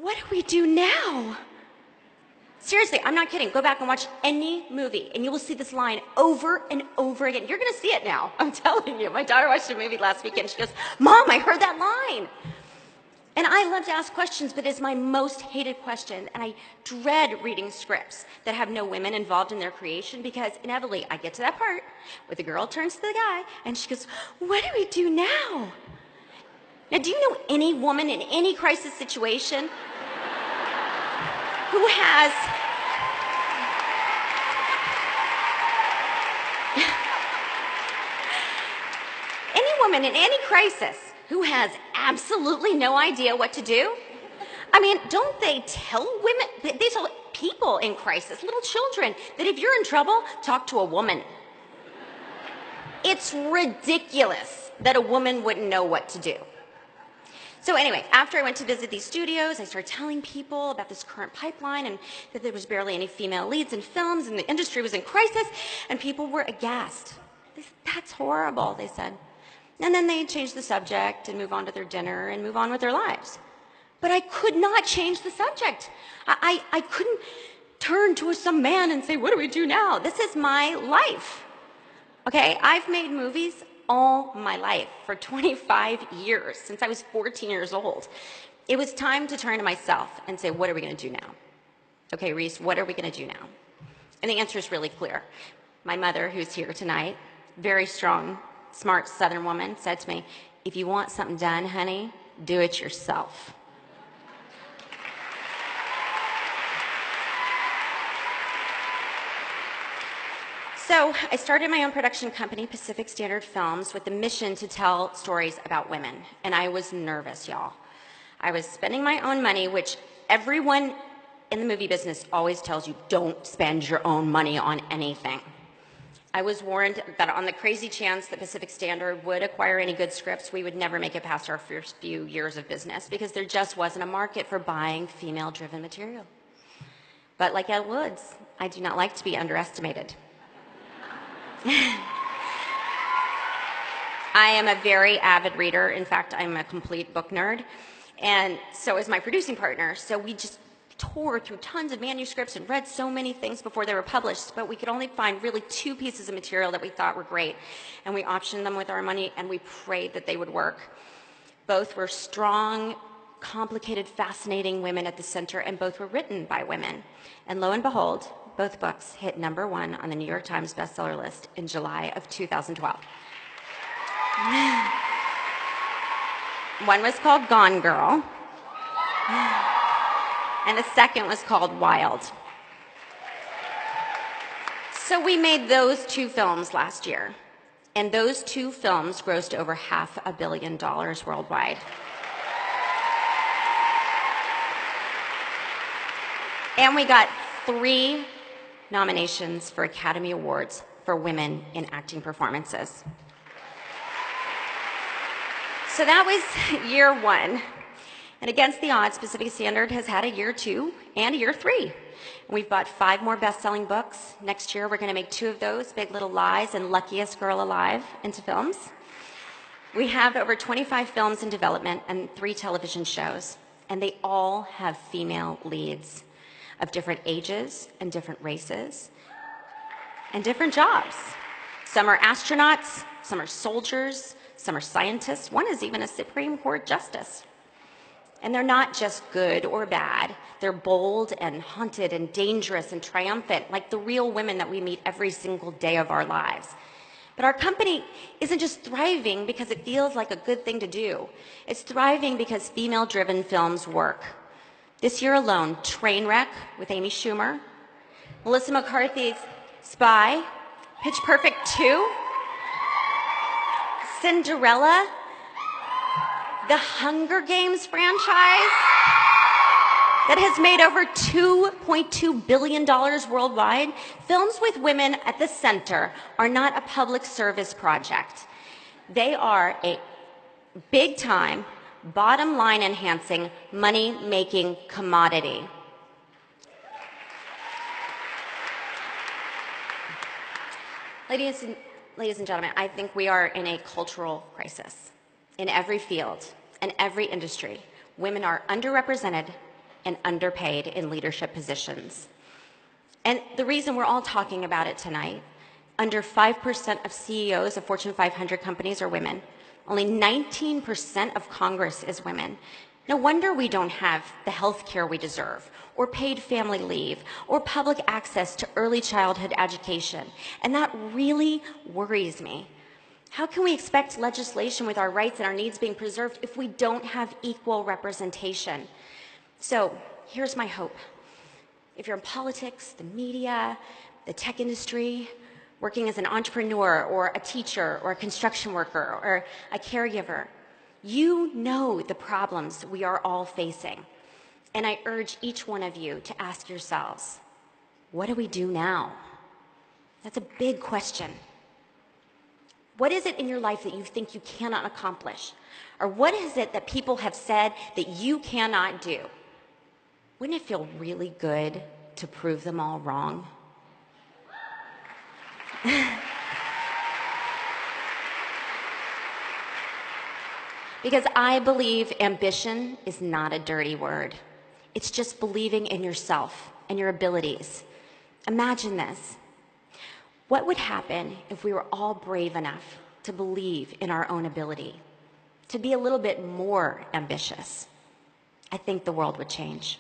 what do we do now? Seriously, I'm not kidding. Go back and watch any movie, and you will see this line over and over again. You're going to see it now. I'm telling you. My daughter watched a movie last weekend. She goes, Mom, I heard that line. And I love to ask questions, but it's my most hated question. And I dread reading scripts that have no women involved in their creation, because inevitably I get to that part where the girl turns to the guy, and she goes, what do we do now? Now, do you know any woman in any crisis situation who has any woman in any crisis who has absolutely no idea what to do? I mean, don't they tell women, they tell people in crisis, little children, that if you're in trouble, talk to a woman. It's ridiculous that a woman wouldn't know what to do. So anyway, after I went to visit these studios, I started telling people about this current pipeline and that there was barely any female leads in films and the industry was in crisis, and people were aghast. They said, that's horrible, they said. And then they'd change the subject and move on to their dinner and move on with their lives. But I could not change the subject. I couldn't turn to some man and say, what do we do now? This is my life. Okay, I've made movies all my life, for 25 years, since I was 14 years old. It was time to turn to myself and say, what are we going to do now? Okay, Reese, what are we going to do now? And the answer is really clear. My mother, who's here tonight, very strong, smart Southern woman, said to me, if you want something done, honey, do it yourself. So I started my own production company, Pacific Standard Films, with the mission to tell stories about women. And I was nervous, y'all. I was spending my own money, which everyone in the movie business always tells you, don't spend your own money on anything. I was warned that on the crazy chance that Pacific Standard would acquire any good scripts, we would never make it past our first few years of business, because there just wasn't a market for buying female-driven material. But like Ed Woods, I do not like to be underestimated. I am a very avid reader. In fact, I'm a complete book nerd. And so is my producing partner. So we just tore through tons of manuscripts and read so many things before they were published, but we could only find really 2 pieces of material that we thought were great. And we optioned them with our money, and we prayed that they would work. Both were strong, complicated, fascinating women at the center, and both were written by women. And lo and behold, both books hit #1 on the New York Times bestseller list in July of 2012. One was called Gone Girl, and the second was called Wild. So we made those 2 films last year, and those 2 films grossed over $500 million worldwide. And we got 3 nominations for Academy Awards for women in acting performances. So that was year 1. And against the odds, Pacific Standard has had a year 2 and a year 3. We've bought 5 more best-selling books. Next year, we're going to make 2 of those, Big Little Lies and Luckiest Girl Alive, into films. We have over 25 films in development and 3 television shows, and they all have female leads of different ages and different races and different jobs. Some are astronauts, some are soldiers, some are scientists. One is even a Supreme Court justice. And they're not just good or bad. They're bold and haunted and dangerous and triumphant, like the real women that we meet every single day of our lives. But our company isn't just thriving because it feels like a good thing to do. It's thriving because female-driven films work. This year alone, Trainwreck with Amy Schumer, Melissa McCarthy's Spy, Pitch Perfect 2, Cinderella, the Hunger Games franchise that has made over $2.2 billion worldwide. Films with women at the center are not a public service project. They are a big-time, bottom-line enhancing, money-making commodity. Ladies and gentlemen, I think we are in a cultural crisis. In every field and every industry, women are underrepresented and underpaid in leadership positions. And the reason we're all talking about it tonight, under 5% of CEOs of Fortune 500 companies are women. Only 19% of Congress is women. No wonder we don't have the health care we deserve, or paid family leave, or public access to early childhood education. And that really worries me. How can we expect legislation with our rights and our needs being preserved if we don't have equal representation? So here's my hope. If you're in politics, the media, the tech industry, working as an entrepreneur or a teacher or a construction worker or a caregiver, you know the problems we are all facing. And I urge each one of you to ask yourselves, what do we do now? That's a big question. What is it in your life that you think you cannot accomplish? Or what is it that people have said that you cannot do? Wouldn't it feel really good to prove them all wrong? Because I believe ambition is not a dirty word. It's just believing in yourself and your abilities. Imagine this. What would happen if we were all brave enough to believe in our own ability, to be a little bit more ambitious? I think the world would change.